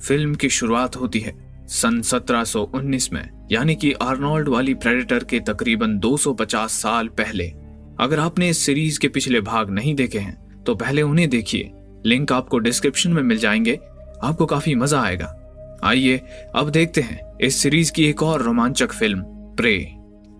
Film की शुरुआत होती है सन 1719 में, यानी कि आर्नोल्ड वाली प्रेडेटर के तकरीबन 250 साल पहले। अगर आपने इस सीरीज के पिछले भाग नहीं देखे हैं तो पहले उन्हें देखिए, लिंक आपको डिस्क्रिप्शन में मिल जाएंगे, आपको काफी मजा आएगा। आइए अब देखते हैं इस सीरीज की एक और रोमांचक फिल्म प्रे।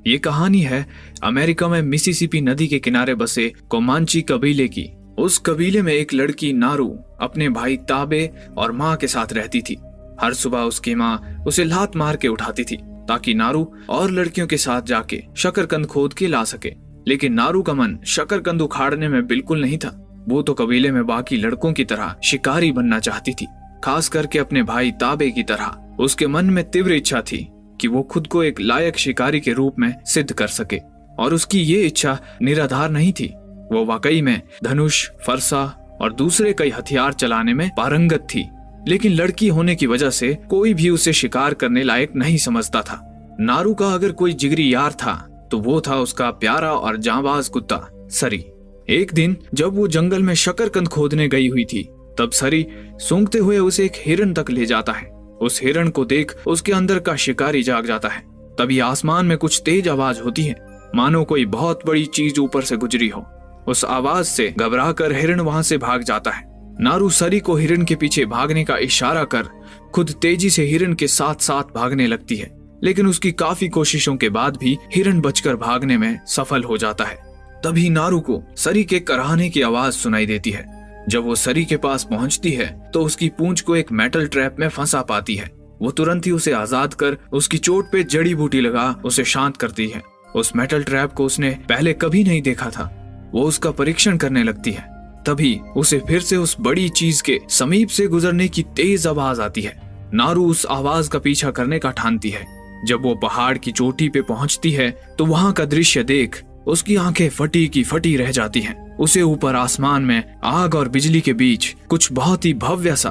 ये कहानी है अमेरिका में मिसिसिपी नदी के किनारे बसे कोमांची कबीले की। उस कबीले में एक लड़की नारू अपने भाई ताबे और माँ के साथ रहती थी। हर सुबह उसकी माँ उसे लात मार के उठाती थी ताकि नारू और लड़कियों के साथ जाके शकरकंद खोद के ला सके। लेकिन नारू का मन शकरकंद उखाड़ने में बिल्कुल नहीं था। वो तो कबीले में बाकी लड़कों की तरह शिकारी बनना चाहती थी, खास करके अपने भाई ताबे की तरह। उसके मन में तीव्र इच्छा थी कि वो खुद को एक लायक शिकारी के रूप में सिद्ध कर सके, और उसकी ये इच्छा निराधार नहीं थी। वो वाकई में धनुष, फरसा और दूसरे कई हथियार चलाने में पारंगत थी। लेकिन लड़की होने की वजह से कोई भी उसे शिकार करने लायक नहीं समझता था। नारू का अगर कोई जिगरी यार था तो वो था उसका प्यारा और जांबाज कुत्ता सरी। एक दिन जब वो जंगल में शकरकंद खोदने गई हुई थी, तब सरी सूंघते हुए उसे एक हिरन तक ले जाता है। उस हिरन को देख उसके अंदर का शिकारी जाग जाता है। तभी आसमान में कुछ तेज आवाज होती है, मानो कोई बहुत बड़ी चीज ऊपर से गुजरी हो। उस आवाज से घबराकर हिरन वहां से भाग जाता है। नारू सरी को हिरन के पीछे भागने का इशारा कर खुद तेजी से हिरन के साथ साथ भागने लगती है। लेकिन उसकी काफी कोशिशों के बाद भी हिरन बचकर भागने में सफल हो जाता है। तभी नारू को सरी के कराहने की आवाज सुनाई देती है। जब वो सरी के पास पहुंचती है तो उसकी पूंछ को एक मेटल ट्रैप में फंसा पाती है। वो तुरंत ही उसे आजाद कर उसकी चोट पे जड़ी बूटी लगा उसे शांत करती है। उस मेटल ट्रैप को उसने पहले कभी नहीं देखा था। वो उसका परीक्षण करने लगती है। तभी उसे फिर से उस बड़ी चीज के समीप से गुजरने की तेज आवाज आती है। नारू उस आवाज का पीछा करने का ठानती है। जब वो पहाड़ की चोटी पे पहुंचती है तो वहां का दृश्य देख उसकी आंखें फटी की फटी रह जाती हैं। उसे ऊपर आसमान में आग और बिजली के बीच कुछ बहुत ही भव्य सा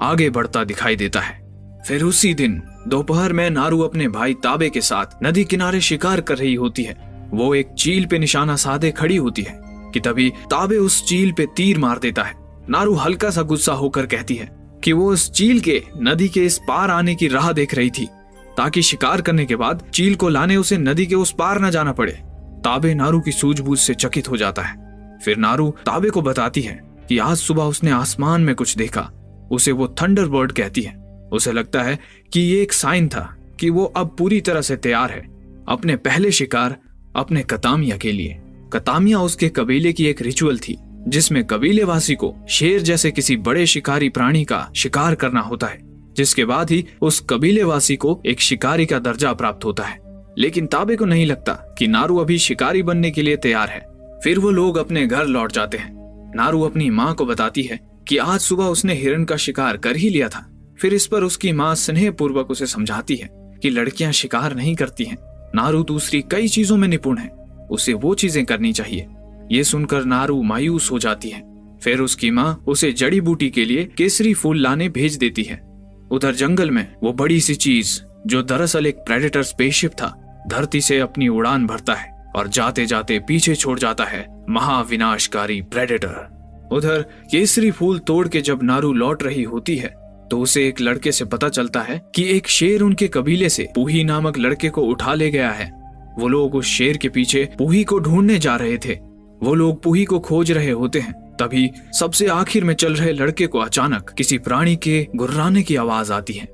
आगे बढ़ता दिखाई देता है। फिर उसी दिन दोपहर में नारू अपने भाई ताबे के साथ नदी किनारे शिकार कर रही होती है। वो एक चील पे निशाना साधे खड़ी होती है कि तभी ताबे उस चील पे तीर मार देता है। नारू हल्का सा गुस्सा होकर कहती है कि वो उस चील के नदी के इस पार आने की राह देख रही थी, ताकि शिकार करने के बाद चील को लाने उसे नदी के उस पार न जाना पड़े। ताबे नारू की सूझबूझ से चकित हो जाता है। फिर नारू ताबे को बताती है कि आज सुबह उसने आसमान में कुछ देखा। उसे वो थंडरबर्ड कहती है। उसे लगता है कि ये एक साइन था कि वो अब पूरी तरह से तैयार है अपने पहले शिकार अपने कतामिया के लिए। कतामिया उसके कबीले की एक रिचुअल थी जिसमें कबीलेवासी को शेर जैसे किसी बड़े शिकारी प्राणी का शिकार करना होता है, जिसके बाद ही उस कबीलेवासी को एक शिकारी का दर्जा प्राप्त होता है। लेकिन ताबे को नहीं लगता कि नारू अभी शिकारी बनने के लिए तैयार है। फिर वो लोग अपने घर लौट जाते हैं। नारू अपनी माँ को बताती है कि आज सुबह उसने हिरन का शिकार कर ही लिया था। फिर इस पर उसकी माँ स्नेह पूर्वक उसे समझाती है कि लड़कियां शिकार नहीं करती हैं। नारू दूसरी कई चीजों में निपुण है, उसे वो चीजें करनी चाहिए। ये सुनकर नारू मायूस हो जाती है। फिर उसकी माँ उसे जड़ी बूटी के लिए केसरी फूल लाने भेज देती है। उधर जंगल में वो बड़ी सी चीज, जो दरअसल एक प्रेडेटर स्पेसशिप था, धरती से अपनी उड़ान भरता है और जाते जाते पीछे छोड़ जाता है महाविनाशकारी प्रेडेटर। उधर केसरी फूल तोड़ के जब नारू लौट रही होती है तो उसे एक लड़के से पता चलता है कि एक शेर उनके कबीले से पूही नामक लड़के को उठा ले गया है। वो लोग उस शेर के पीछे पूही को ढूंढने जा रहे थे। वो लोग पूही को खोज रहे होते हैं। तभी सबसे आखिर में चल रहे लड़के को अचानक किसी प्राणी के गुर्राने की आवाज आती है।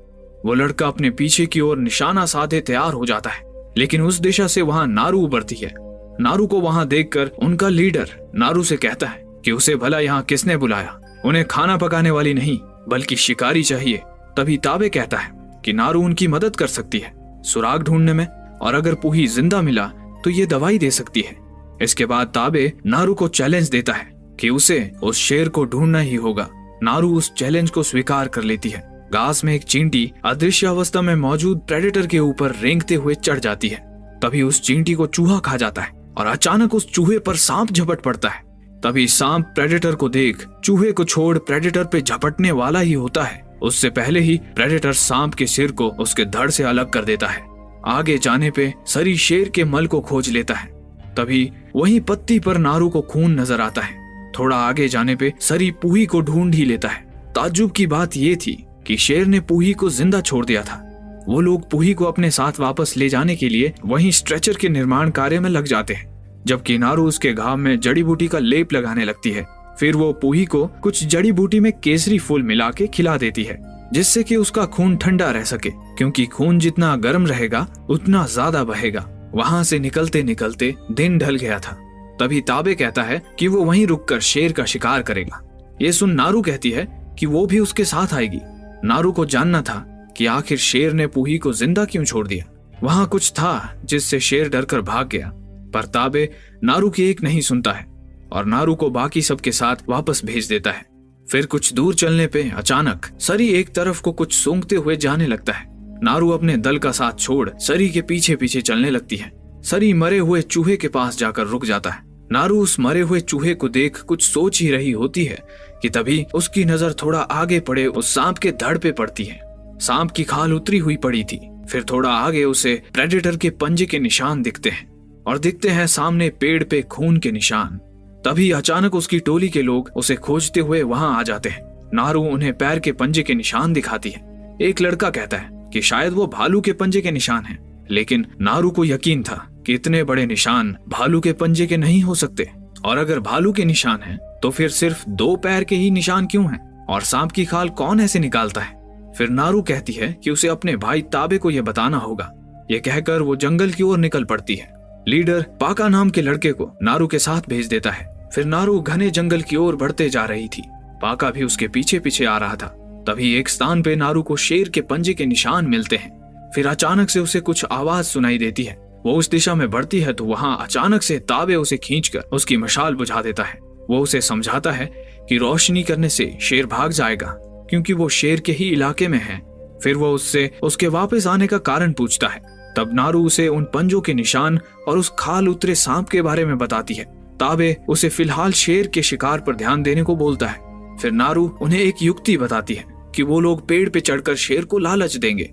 वो लड़का अपने पीछे की ओर निशाना साधे तैयार हो जाता है, लेकिन उस दिशा से वहां नारू उभरती है। नारू को वहां देखकर उनका लीडर नारू से कहता है कि उसे भला यहाँ किसने बुलाया, उन्हें खाना पकाने वाली नहीं बल्कि शिकारी चाहिए। तभी ताबे कहता है कि नारू उनकी मदद कर सकती है सुराग ढूंढने में, और अगर पूही जिंदा मिला तो ये दवाई दे सकती है। इसके बाद ताबे नारू को चैलेंज देता है कि उसे उस शेर को ढूंढना ही होगा। नारू उस चैलेंज को स्वीकार कर लेती है। घास में एक चींटी अदृश्य अवस्था में मौजूद प्रेडेटर के ऊपर रेंगते हुए चढ़ जाती है। तभी उस चींटी को चूहा खा जाता है और अचानक उस चूहे पर सांप झपट पड़ता है। तभी सांप प्रेडेटर को देख चूहे को छोड़ प्रेडेटर पे झपटने वाला ही होता है। उससे पहले ही प्रेडेटर सांप के सिर को उसके धड़ से अलग कर देता है। आगे जाने पे सरी शेर के मल को खोज लेता है। तभी वहीं पत्ती पर नारू को खून नजर आता है। थोड़ा आगे जाने पे सरी पूही को ढूंढ ही लेता है। ताज्जुब की बात ये थी कि शेर ने पूही को जिंदा छोड़ दिया था। वो लोग पूही को अपने साथ वापस ले जाने के लिए वहीं स्ट्रेचर के निर्माण कार्य में लग जाते हैं, जबकि नारू उसके घाव में जड़ी बूटी का लेप लगाने लगती है। फिर वो पूही को कुछ जड़ी बूटी में केसरी फूल मिला के खिला देती है, जिससे कि उसका खून ठंडा रह सके, क्योंकि खून जितना गर्म रहेगा उतना ज्यादा बहेगा। वहां से निकलते निकलते दिन ढल गया था। तभी ताबे कहता है कि वो वहीं रुककर शेर का शिकार करेगा। ये सुन नारू कहती है कि वो भी उसके साथ आएगी। नारू को जानना था कि आखिर शेर ने पूही को जिंदा क्यों छोड़ दिया। वहां कुछ था जिससे शेर डरकर भाग गया, पर ताबे नारू की एक नहीं सुनता है और नारू को बाकी सबके साथ वापस भेज देता है। फिर कुछ दूर चलने पे अचानक सरी एक तरफ को कुछ सूंघते हुए जाने लगता है। नारू अपने दल का साथ छोड़ सरी के पीछे पीछे चलने लगती है। सरी मरे हुए चूहे के पास जाकर रुक जाता है। नारू उस मरे हुए चूहे को देख कुछ सोच ही रही होती है कि तभी उसकी नजर थोड़ा आगे पड़े उस सांप के धड़ पे पड़ती है। सांप की खाल उतरी हुई पड़ी थी। फिर थोड़ा आगे उसे प्रेडेटर के पंजे के निशान दिखते हैं और दिखते हैं सामने पेड़ पे खून के निशान। तभी अचानक उसकी टोली के लोग उसे खोजते हुए वहां आ जाते हैं। नारू उन्हें पैर के पंजे के निशान दिखाती है। एक लड़का कहता है कि शायद वो भालू के पंजे के निशान हैं, लेकिन नारू को यकीन था कि इतने बड़े निशान भालू के पंजे के नहीं हो सकते, और अगर भालू के निशान हैं तो फिर सिर्फ 2 पैर के ही निशान क्यों हैं, और सांप की खाल कौन ऐसे निकालता है। फिर नारू कहती है कि उसे अपने भाई ताबे को यह बताना होगा। यह कहकर वो जंगल की ओर निकल पड़ती है। लीडर पाका नाम के लड़के को नारू के साथ भेज देता है। फिर नारू घने जंगल की ओर बढ़ते जा रही थी। पाका भी उसके पीछे पीछे आ रहा था। तभी एक स्थान पे नारू को शेर के पंजे के निशान मिलते हैं। फिर अचानक से उसे कुछ आवाज सुनाई देती है। वो उस दिशा में बढ़ती है तो वहां अचानक से ताबे उसे खींचकर उसकी मशाल बुझा देता है। वो उसे समझाता है कि रोशनी करने से शेर भाग जाएगा, क्योंकि वो शेर के ही इलाके में है। फिर वो उससे उसके वापस आने का कारण पूछता है। तब नारू उसे उन पंजों के निशान और उस खाल उतरे सांप के बारे में बताती है। ताबे उसे फिलहाल शेर के शिकार पर ध्यान देने को बोलता है। फिर नारू उन्हें एक युक्ति बताती है कि वो लोग पेड़ पे चढ़कर शेर को लालच देंगे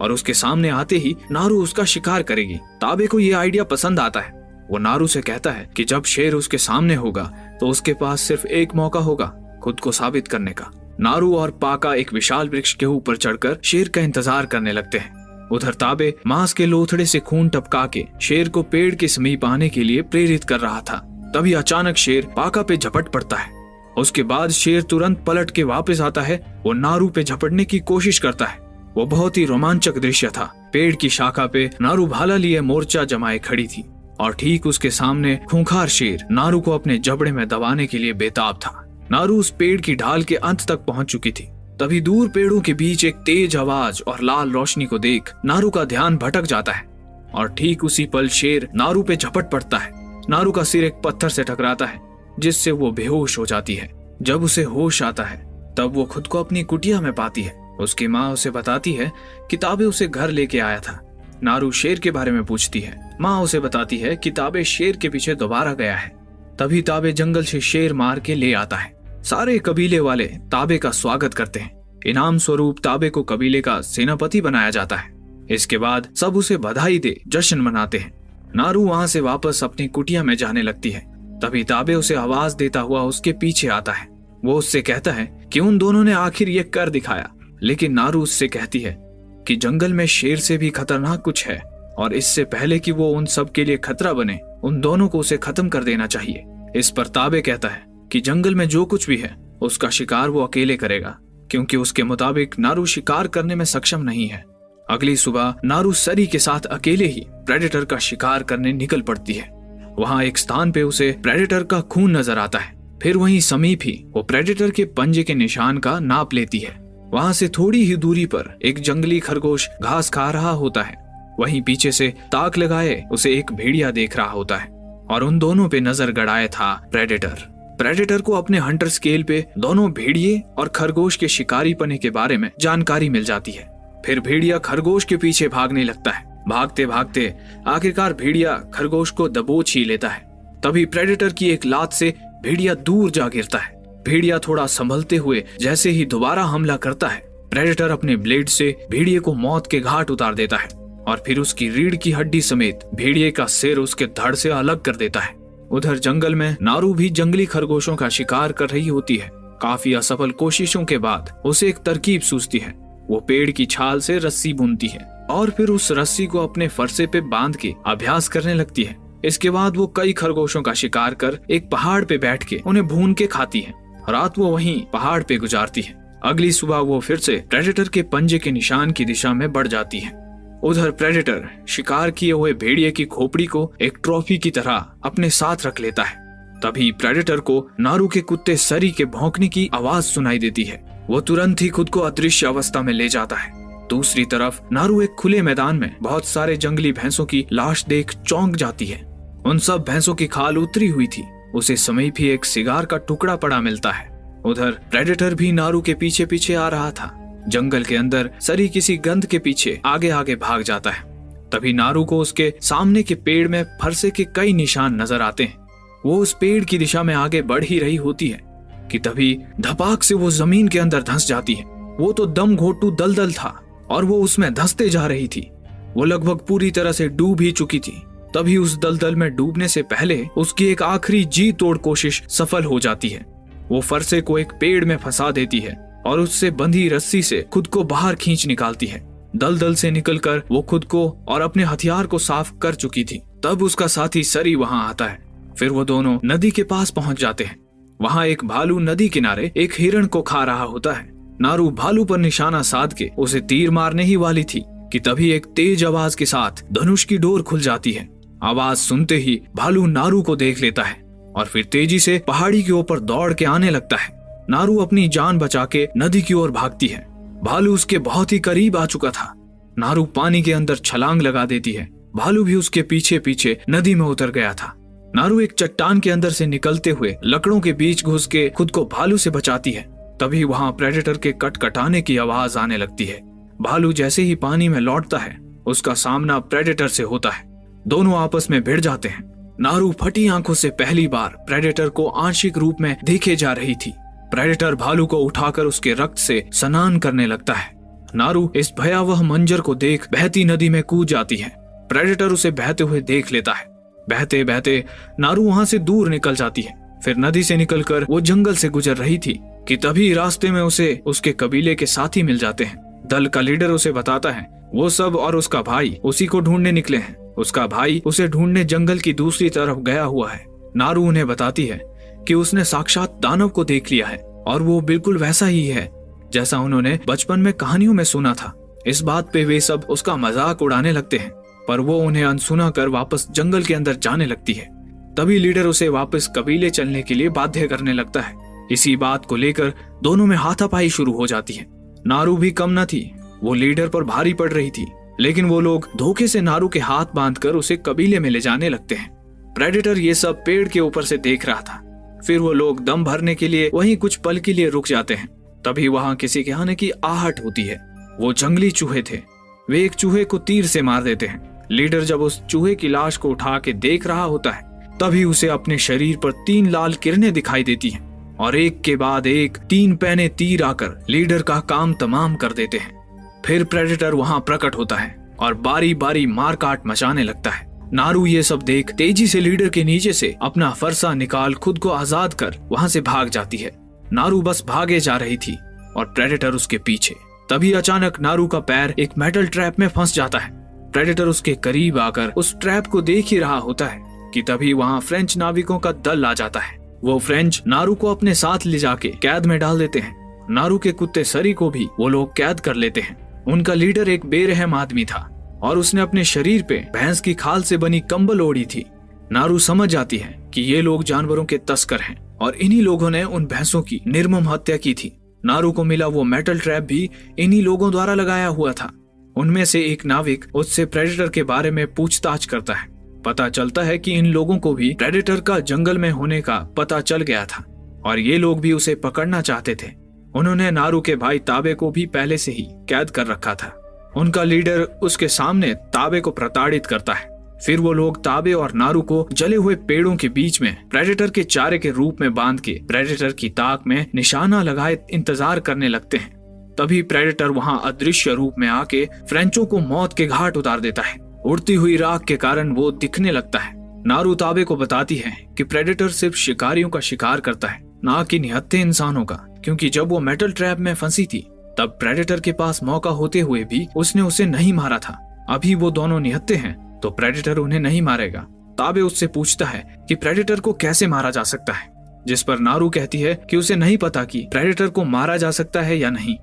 और उसके सामने आते ही नारू उसका शिकार करेगी। ताबे को ये आइडिया पसंद आता है। वो नारू से कहता है कि जब शेर उसके सामने होगा तो उसके पास सिर्फ एक मौका होगा खुद को साबित करने का। नारू और पाका एक विशाल वृक्ष के ऊपर चढ़कर शेर का इंतजार करने लगते हैं। उधर ताबे मांस के लोथड़े से खून टपका के शेर को पेड़ के समीप आने के लिए प्रेरित कर रहा था। तभी अचानक शेर पाका पे झपट पड़ता है। उसके बाद शेर तुरंत पलट के वापस आता है। वो नारू पे झपटने की कोशिश करता है। वो बहुत ही रोमांचक दृश्य था। पेड़ की शाखा पे नारू भाला लिए मोर्चा जमाए खड़ी थी और ठीक उसके सामने खूंखार शेर नारू को अपने जबड़े में दबाने के लिए बेताब था। नारू उस पेड़ की ढाल के अंत तक पहुंच चुकी थी। तभी दूर पेड़ों के बीच एक तेज आवाज और लाल रोशनी को देख नारू का ध्यान भटक जाता है और ठीक उसी पल शेर नारू पे झपट पड़ता है। नारू का सिर एक पत्थर से टकराता है, जिससे वो बेहोश हो जाती है। जब उसे होश आता है तब वो खुद को अपनी कुटिया में पाती है। उसकी माँ उसे बताती है कि ताबे उसे घर लेके आया था। नारू शेर के बारे में पूछती है। माँ उसे बताती है कि ताबे शेर के पीछे दोबारा गया है। तभी ताबे जंगल से शेर मार के ले आता है। सारे कबीले वाले ताबे का स्वागत करते हैं। इनाम स्वरूप ताबे को कबीले का सेनापति बनाया जाता है। इसके बाद सब उसे बधाई दे जश्न मनाते हैं। नारू वहां से वापस अपनी कुटिया में जाने लगती है। तभी ताबे उसे आवाज देता हुआ उसके पीछे आता है। वो उससे कहता है कि उन दोनों ने आखिर ये कर दिखाया, लेकिन नारू उससे कहती है कि जंगल में शेर से भी खतरनाक कुछ है और इससे पहले कि वो उन सब के लिए खतरा बने, उन दोनों को उसे खत्म कर देना चाहिए। इस पर ताबे कहता है कि जंगल में जो कुछ भी है उसका शिकार वो अकेले करेगा, क्योंकि उसके मुताबिक नारू शिकार करने में सक्षम नहीं है। अगली सुबह नारू सरी के साथ अकेले ही प्रेडेटर का शिकार करने निकल पड़ती है। वहां एक स्थान पे उसे प्रेडेटर का खून नजर आता है। फिर वहीं समीप ही वो प्रेडेटर के पंजे के निशान का नाप लेती है। वहां से थोड़ी ही दूरी पर एक जंगली खरगोश घास खा रहा होता है। वहीं पीछे से ताक लगाए उसे एक भेड़िया देख रहा होता है और उन दोनों पे नजर गड़ाए था प्रेडेटर। प्रेडेटर को अपने हंटर स्केल पे दोनों भेड़िए और खरगोश के शिकारी पने के बारे में जानकारी मिल जाती है। फिर भेड़िया खरगोश के पीछे भागने लगता है। भागते भागते आखिरकार भेड़िया खरगोश को दबोच ही लेता है। तभी प्रेडेटर की एक लात से भेड़िया दूर जा गिरता है। भेड़िया थोड़ा संभलते हुए जैसे ही दोबारा हमला करता है, प्रेडेटर अपने ब्लेड से भेड़िए को मौत के घाट उतार देता है और फिर उसकी रीढ़ की हड्डी समेत भेड़िए का सिर उसके धड़ से अलग कर देता है। उधर जंगल में नारू भी जंगली खरगोशों का शिकार कर रही होती है। काफी असफल कोशिशों के बाद उसे एक तरकीब सूझती है। वो पेड़ की छाल से रस्सी बुनती है और फिर उस रस्सी को अपने फरसे पे बांध के अभ्यास करने लगती है। इसके बाद वो कई खरगोशों का शिकार कर एक पहाड़ पे बैठ के उन्हें भून के खाती है। रात वो वहीं पहाड़ पे गुजारती है। अगली सुबह वो फिर से प्रेडेटर के पंजे के निशान की दिशा में बढ़ जाती है। उधर प्रेडेटर शिकार किए हुए भेड़िए की खोपड़ी को एक ट्रॉफी की तरह अपने साथ रख लेता है। तभी प्रेडेटर को नारू के कुत्ते सरी के भौंकने की आवाज सुनाई देती है। वो तुरंत ही खुद को अदृश्य अवस्था में ले जाता है। दूसरी तरफ नारू एक खुले मैदान में बहुत सारे जंगली भैंसों की लाश देख चौंक जाती है। उन सब भैंसों की खाल उतरी हुई थी। उसे समीप ही एक सिगार का टुकड़ा पड़ा मिलता है। उधर प्रेडेटर भी नारू के पीछे पीछे आ रहा था। जंगल के अंदर सरी किसी गंध के पीछे आगे आगे भाग जाता है। तभी नारू को उसके सामने के पेड़ में फरसे के कई निशान नजर आते हैं। वो उस पेड़ की दिशा में आगे बढ़ ही रही होती है कि तभी धपाक से वो जमीन के अंदर धंस जाती है। वो तो दम घोटू दलदल था और वो उसमें धंसते जा रही थी। वो लगभग पूरी तरह से डूब ही चुकी थी। तभी उस दलदल में डूबने से पहले उसकी एक आखिरी जी तोड़ कोशिश सफल हो जाती है। वो फरसे को एक पेड़ में फंसा देती है और उससे बंधी रस्सी से खुद को बाहर खींच निकालती है। दलदल से निकलकर वो खुद को और अपने हथियार को साफ कर चुकी थी। तब उसका साथी सरी वहां आता है। फिर वो दोनों नदी के पास पहुंच जाते हैं। वहां एक भालू नदी किनारे एक हिरण को खा रहा होता है। नारू भालू पर निशाना साध के उसे तीर मारने ही वाली थी कि तभी एक तेज आवाज के साथ धनुष की डोर खुल जाती है। आवाज सुनते ही भालू नारू को देख लेता है और फिर तेजी से पहाड़ी के ऊपर दौड़ के आने लगता है। नारू अपनी जान बचा के नदी की ओर भागती है। भालू उसके बहुत ही करीब आ चुका था। नारू पानी के अंदर छलांग लगा देती है। भालू भी उसके पीछे पीछे नदी में उतर गया था। नारू एक चट्टान के अंदर से निकलते हुए लकड़ों के बीच घुस के खुद को भालू से बचाती है। तभी वहां प्रेडेटर के कटकटाने की आवाज आने लगती है। भालू जैसे ही पानी में लौटता है उसका सामना प्रेडेटर से होता है। दोनों आपस में भिड़ जाते हैं। नारू फटी आंखों से पहली बार प्रेडेटर को आंशिक रूप में देखे जा रही थी। प्रेडेटर भालू को उठाकर उसके रक्त से स्नान करने लगता है। नारू इस भयावह मंजर को देख बहती नदी में कूद जाती है। प्रेडेटर उसे बहते हुए देख लेता है। बहते बहते नारू वहां से दूर निकल जाती है। फिर नदी से निकलकर वो जंगल से गुजर रही थी कि तभी रास्ते में उसे उसके कबीले के साथी मिल जाते हैं। दल का लीडर उसे बताता है वो सब और उसका भाई उसी को ढूंढने निकले हैं। उसका भाई उसे ढूंढने जंगल की दूसरी तरफ गया हुआ है। नारू उन्हें बताती है कि उसने साक्षात दानव को देख लिया है और वो बिल्कुल वैसा ही है जैसा उन्होंने बचपन में कहानियों में सुना था। इस बात पे वे सब उसका मजाक उड़ाने लगते हैं, पर वो उन्हें अनसुना कर वापस जंगल के अंदर जाने लगती है। तभी लीडर उसे वापस कबीले चलने के लिए बाध्य करने लगता है। इसी बात को लेकर दोनों में हाथापाई शुरू हो जाती है। नारू भी कम न थी, वो लीडर पर भारी पड़ रही थी, लेकिन वो लोग धोखे से नारू के हाथ बांधकर उसे कबीले में ले जाने लगते हैं। प्रेडेटर ये सब पेड़ के ऊपर से देख रहा था। फिर वो लोग दम भरने के लिए वहीं कुछ पल के लिए रुक जाते हैं। तभी वहां किसी के आने की आहट होती है। वो जंगली चूहे थे। वे एक चूहे को तीर से मार देते हैं। लीडर जब उस चूहे की लाश को उठा के देख रहा होता है तभी उसे अपने शरीर पर 3 लाल किरणें दिखाई देती हैं और एक के बाद एक 3 पैने तीर आकर लीडर का काम तमाम कर देते हैं। फिर प्रेडेटर वहां प्रकट होता है और बारी बारी मार काट मचाने लगता है। नारू ये सब देख तेजी से लीडर के नीचे से अपना फरसा निकाल खुद को आजाद कर वहां से भाग जाती है। नारू बस भागे जा रही थी और प्रेडेटर उसके पीछे। तभी अचानक नारू का पैर एक मेटल ट्रैप में फंस जाता है। प्रेडेटर उसके करीब आकर उस ट्रैप को देख ही रहा होता है कि तभी वहां फ्रेंच नाविकों का दल आ जाता है। वो फ्रेंच नारू को अपने साथ ले जाके कैद में डाल देते हैं। नारू के कुत्ते सरी को भी वो लोग कैद कर लेते हैं। उनका लीडर एक बेरहम आदमी था और उसने अपने शरीर पे भैंस की खाल से बनी कंबल ओढ़ी थी। नारू समझ जाती है कि ये लोग जानवरों के तस्कर हैं और इन्हीं लोगों ने उन भैंसों की निर्मम हत्या की थी। नारू को मिला वो मेटल ट्रैप भी इन्हीं लोगों द्वारा लगाया हुआ था। उनमें से एक नाविक उससे प्रेडेटर के बारे में पूछताछ करता है। पता चलता है कि इन लोगों को भी प्रेडेटर का जंगल में होने का पता चल गया था और ये लोग भी उसे पकड़ना चाहते थे। उन्होंने नारू के भाई ताबे को भी पहले से ही कैद कर रखा था। उनका लीडर उसके सामने ताबे को प्रताड़ित करता है। फिर वो लोग ताबे और नारू को जले हुए पेड़ों के बीच में प्रेडेटर के चारे के रूप में बांध के प्रेडेटर की ताक में निशाना लगाए इंतजार करने लगते हैं। तभी प्रेडेटर वहां अदृश्य रूप में आके फ्रेंचों को मौत के घाट उतार देता है। उड़ती हुई राख के कारण वो दिखने लगता है। नारू ताबे को बताती है कि प्रेडेटर सिर्फ शिकारियों का शिकार करता है, ना कि निहत्थे इंसानों का, क्योंकि जब वो मेटल ट्रैप में फंसी थी तब प्रेडेटर के पास मौका होते हुए भी उसने उसे नहीं मारा था। अभी वो दोनों निहत्थे हैं तो प्रेडेटर उन्हें नहीं मारेगा। ताबे उससे पूछता है कि प्रेडेटर को कैसे मारा जा सकता है, जिस पर नारू कहती है कि उसे नहीं पता कि प्रेडेटर को मारा जा सकता है या नहीं।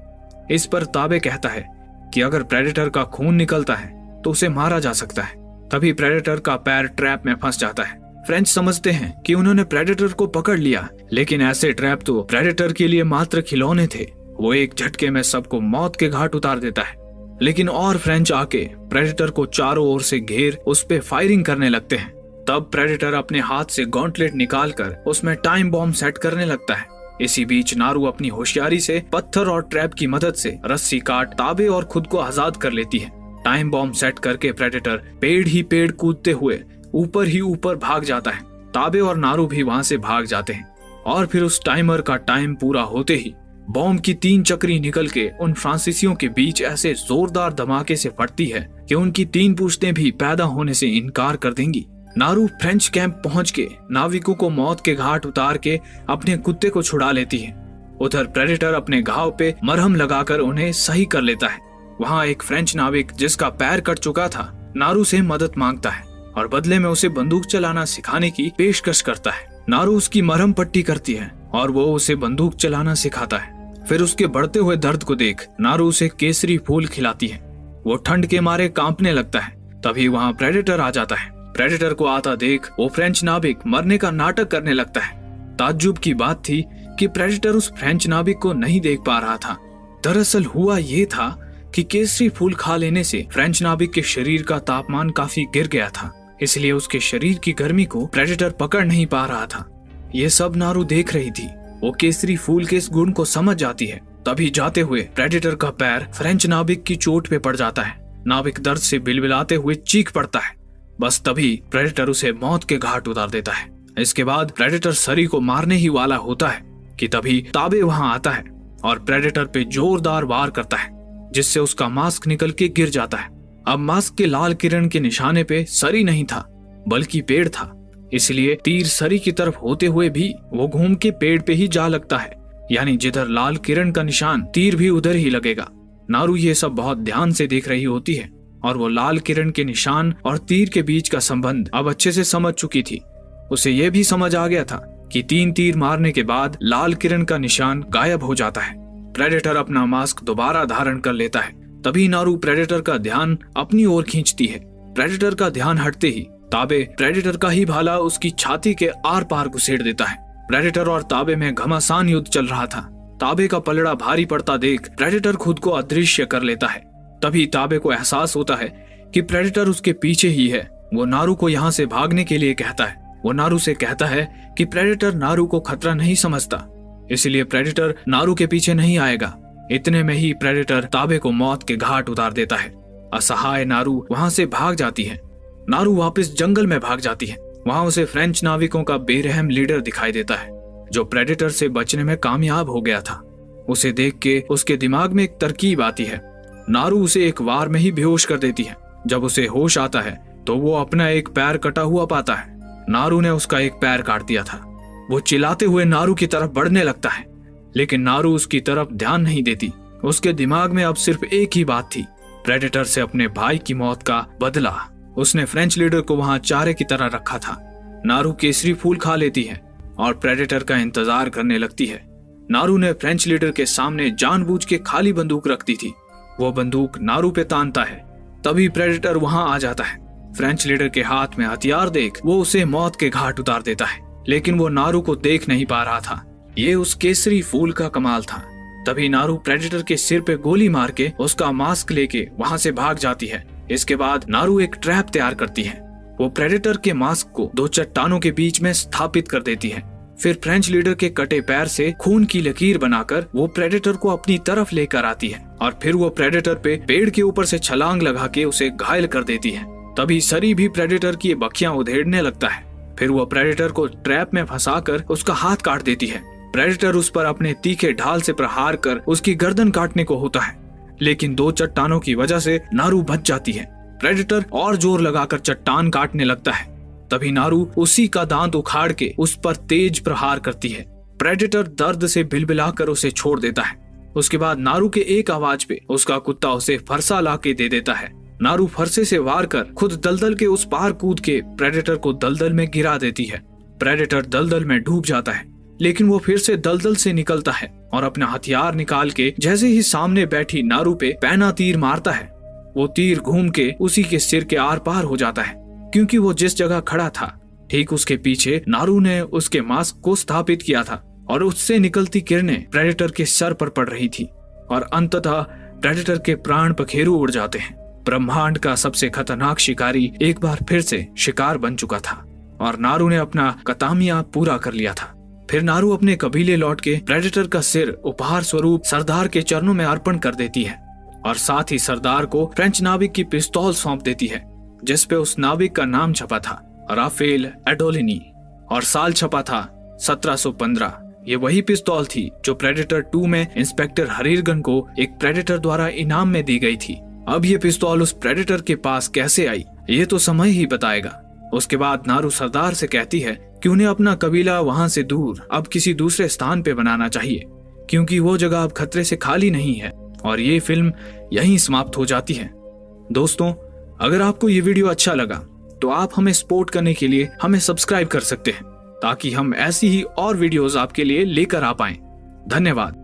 इस पर ताबे कहता है कि अगर प्रेडेटर का खून निकलता है तो उसे मारा जा सकता है। तभी प्रेडेटर का पैर ट्रैप में फंस जाता है। फ्रेंच समझते हैं कि उन्होंने प्रेडेटर को पकड़ लिया, लेकिन ऐसे ट्रैप तो प्रेडेटर के लिए मात्र खिलौने थे। वो एक झटके में सबको मौत के घाट उतार देता है। लेकिन और फ्रेंच आके प्रेडेटर को चारों ओर से घेर उस पे फायरिंग करने लगते हैं। तब प्रेडेटर अपने हाथ से गॉन्टलेट निकालकर उसमें टाइम बॉम्ब सेट करने लगता है। इसी बीच नारू अपनी होशियारी से पत्थर और ट्रैप की मदद से रस्सी काट ताबे और खुद को आजाद कर लेती है। टाइम बॉम्ब सेट करके प्रेडेटर पेड़ ही पेड़ कूदते हुए ऊपर ही ऊपर भाग जाता है। ताबे और नारू भी वहां से भाग जाते हैं और फिर उस टाइमर का टाइम पूरा होते ही बॉम्ब की 3 चक्री निकल के उन फ्रांसीसियों के बीच ऐसे जोरदार धमाके से फटती है कि उनकी 3 पूछतें भी पैदा होने से इनकार कर देंगी। नारू फ्रेंच कैंप पहुंच के नाविकों को मौत के घाट उतार के अपने कुत्ते को छुड़ा लेती है। उधर प्रेडेटर अपने घाव पे मरहम लगाकर उन्हें सही कर लेता है। वहाँ एक फ्रेंच नाविक जिसका पैर कट चुका था नारू से मदद मांगता है और बदले में उसे बंदूक चलाना सिखाने की पेशकश करता है। नारू उसकी मरहम पट्टी करती है और वो उसे बंदूक चलाना सिखाता है। फिर उसके बढ़ते हुए दर्द को देख नारू उसे केसरी फूल खिलाती है। वो ठंड के मारे कांपने लगता है। तभी वहाँ प्रेडेटर आ जाता है। प्रेडेटर को आता देख वो फ्रेंच नाविक मरने का नाटक करने लगता है। ताज्जुब की बात थी कि प्रेडेटर उस फ्रेंच नाविक को नहीं देख पा रहा था। दरअसल हुआ ये था कि केसरी फूल खा लेने से फ्रेंच नाविक के शरीर का तापमान काफी गिर गया था, इसलिए उसके शरीर की गर्मी को प्रेडेटर पकड़ नहीं पा रहा था। ये सब नारू देख रही थी। वो केसरी फूल के इस गुण को समझ जाती है। तभी जाते हुए प्रेडेटर का पैर फ्रेंच नाविक की चोट पे पड़ जाता है। नाविक दर्द से बिलबिलाते हुए चीख पड़ता है। बस तभी प्रेडेटर उसे मौत के घाट उतार देता है। इसके बाद प्रेडेटर सरी को मारने ही वाला होता है कि तभी ताबे वहां आता है और प्रेडेटर पे जोरदार वार करता है, जिससे उसका मास्क निकल के गिर जाता है। अब मास्क के लाल किरण के निशाने पे सरी नहीं था बल्कि पेड़ था, इसलिए तीर सरी की तरफ होते हुए भी वो घूम के पेड़ पे ही जा लगता है। यानी जिधर लाल किरण का निशान तीर भी उधर ही लगेगा। नारू ये सब बहुत ध्यान से देख रही होती है और वो लाल किरण के निशान और तीर के बीच का संबंध अब अच्छे से समझ चुकी थी। उसे ये भी समझ आ गया था कि 3 तीर मारने के बाद लाल किरण का निशान गायब हो जाता है। प्रेडेटर अपना मास्क दोबारा धारण कर लेता है। तभी नारू प्रेडेटर का ध्यान अपनी ओर खींचती है। प्रेडेटर का ध्यान हटते ही ताबे प्रेडेटर का ही भाला उसकी छाती के आर पार घुसेड़ देता है। प्रेडेटर और ताबे में घमासान युद्ध चल रहा था। ताबे का पलड़ा भारी पड़ता देख प्रेडेटर खुद को अदृश्य कर लेता है। तभी ताबे को एहसास होता है कि प्रेडेटर उसके पीछे ही है। वो नारू को यहाँ से भागने के लिए कहता है। वो नारू से कहता है कि प्रेडेटर नारू को खतरा नहीं समझता, इसलिए प्रेडेटर नारू के पीछे नहीं आएगा। इतने में ही प्रेडेटर ताबे को मौत के घाट उतार देता है। असहाय नारू वहां से भाग जाती है। नारू वापस जंगल में भाग जाती है। वहां उसे फ्रेंच नाविकों का बेरहम लीडर दिखाई देता है, जो प्रेडेटर से बचने में कामयाब हो गया था। उसे देख के उसके दिमाग में एक तरकीब आती है। नारू उसे एक वार में ही बेहोश कर देती है। जब उसे होश आता है तो वो अपना एक पैर कटा हुआ पाता है। नारू ने उसका एक पैर काट दिया था। वो चिल्लाते हुए नारू की तरफ बढ़ने लगता है, लेकिन नारू उसकी तरफ ध्यान नहीं देती। उसके दिमाग में अब सिर्फ एक ही बात थी, प्रेडेटर से अपने भाई की मौत का बदला। उसने फ्रेंच लीडर को वहां चारे की तरह रखा था। नारू केसरी फूल खा लेती है और प्रेडेटर का इंतजार करने लगती है। नारू ने फ्रेंच लीडर के सामने जानबूझ के खाली बंदूक रखती थी। वो बंदूक नारू पे तानता है। तभी प्रेडेटर वहां आ जाता है। फ्रेंच लीडर के हाथ में हथियार देख वो उसे मौत के घाट उतार देता है, लेकिन वो नारू को देख नहीं पा रहा था। ये उस केसरी फूल का कमाल था। तभी नारू प्रेडेटर के सिर पे गोली मार के उसका मास्क लेके वहां से भाग जाती है। इसके बाद नारू एक ट्रैप तैयार करती है। वो प्रेडेटर के मास्क को 2 चट्टानों के बीच में स्थापित कर देती है। फिर फ्रेंच लीडर के कटे पैर से खून की लकीर बनाकर वो प्रेडेटर को अपनी तरफ लेकर आती है और फिर वो प्रेडेटर पे पेड़ के ऊपर से छलांग लगा के उसे घायल कर देती है। तभी सरी भी प्रेडेटर की बखियां उधेड़ने लगता है। फिर वो प्रेडेटर को ट्रैप में फंसाकर उसका हाथ काट देती है। प्रेडेटर उस पर अपने तीखे ढाल से प्रहार कर उसकी गर्दन काटने को होता है, लेकिन 2 चट्टानों की वजह से नारू बच जाती है। प्रेडेटर और जोर लगाकर चट्टान काटने लगता है। तभी नारू उसी का दांत उखाड़ के उस पर तेज प्रहार करती है। प्रेडेटर दर्द से बिलबिलाकर उसे छोड़ देता है। उसके बाद नारू के एक आवाज पे उसका कुत्ता उसे फरसा ला के दे देता है। नारू फरसे से वार कर खुद दलदल के उस पार कूद के प्रेडेटर को दलदल में गिरा देती है। प्रेडेटर दलदल में डूब जाता है, लेकिन वो फिर से दलदल से निकलता है और अपना हथियार निकाल के जैसे ही सामने बैठी नारू पे पैना तीर मारता है, वो तीर घूम के उसी के सिर के आर पार हो जाता है, क्योंकि वो जिस जगह खड़ा था ठीक उसके पीछे नारू ने उसके मास्क को स्थापित किया था और उससे निकलती किरणें प्रेडेटर के सर पर पड़ रही थी और अंततः प्रेडेटर के प्राण पखेरु उड़ जाते हैं। ब्रह्मांड का सबसे खतरनाक शिकारी एक बार फिर से शिकार बन चुका था और नारू ने अपना कतामिया पूरा कर लिया था। फिर नारू अपने कबीले लौट के प्रेडेटर का सिर उपहार स्वरूप सरदार के चरणों में अर्पण कर देती है और साथ ही सरदार को फ्रेंच नाविक की पिस्तौल सौंप देती है, जिसपे उस नाविक का नाम छपा था राफेल एडोलिनी और साल छपा था 1715। ये वही पिस्तौल थी जो प्रेडेटर 2 में इंस्पेक्टर हरीरगन को एक प्रेडेटर द्वारा इनाम में दी गई थी। अब ये पिस्तौल उस प्रेडेटर के पास कैसे आई, ये तो समय ही बताएगा। उसके बाद नारू सरदार से कहती है कि उन्हें अपना कबीला वहां से दूर अब किसी दूसरे स्थान पे बनाना चाहिए, क्योंकि वो जगह अब खतरे से खाली नहीं है। और ये फिल्म यहीं समाप्त हो जाती है। दोस्तों, अगर आपको ये वीडियो अच्छा लगा तो आप हमें सपोर्ट करने के लिए हमें सब्सक्राइब कर सकते हैं, ताकि हम ऐसी ही और वीडियोस आपके लिए लेकर आ पाएं। धन्यवाद।